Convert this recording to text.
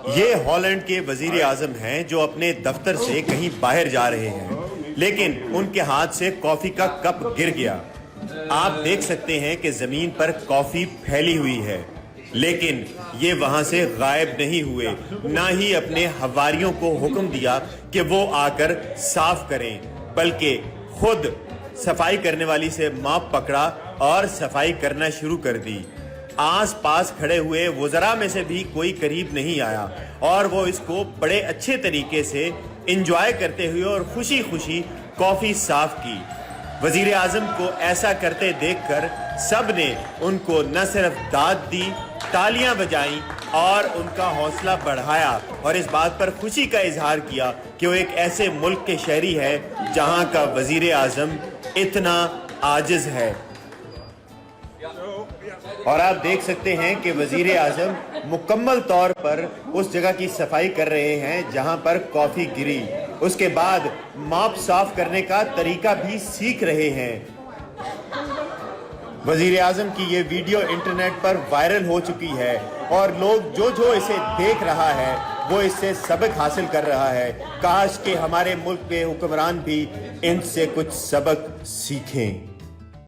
یہ ہالینڈ کے وزیر اعظم ہیں جو اپنے دفتر سے کہیں باہر جا رہے ہیں، لیکن ان کے ہاتھ سے کافی کا کپ گر گیا۔ آپ دیکھ سکتے ہیں کہ زمین پر کافی پھیلی ہوئی ہے، لیکن یہ وہاں سے غائب نہیں ہوئے، نہ ہی اپنے حواریوں کو حکم دیا کہ وہ آ کر صاف کریں، بلکہ خود صفائی کرنے والی سے ماپ پکڑا اور صفائی کرنا شروع کر دی۔ آس پاس کھڑے ہوئے وزراء میں سے بھی کوئی قریب نہیں آیا اور وہ اس کو بڑے اچھے طریقے سے انجوائے کرتے ہوئے اور خوشی خوشی کافی صاف کی۔ وزیر اعظم کو ایسا کرتے دیکھ کر سب نے ان کو نہ صرف داد دی، تالیاں بجائیں اور ان کا حوصلہ بڑھایا اور اس بات پر خوشی کا اظہار کیا کہ وہ ایک ایسے ملک کے شہری ہے جہاں کا وزیر اعظم اتنا عاجز ہے۔ اور آپ دیکھ سکتے ہیں کہ وزیر اعظم مکمل طور پر اس جگہ کی صفائی کر رہے ہیں جہاں پر کافی گری، اس کے بعد ماپ صاف کرنے کا طریقہ بھی سیکھ رہے ہیں۔ وزیر اعظم کی یہ ویڈیو انٹرنیٹ پر وائرل ہو چکی ہے اور لوگ جو اسے دیکھ رہا ہے وہ اس سے سبق حاصل کر رہا ہے۔ کاش کہ ہمارے ملک کے حکمران بھی ان سے کچھ سبق سیکھیں۔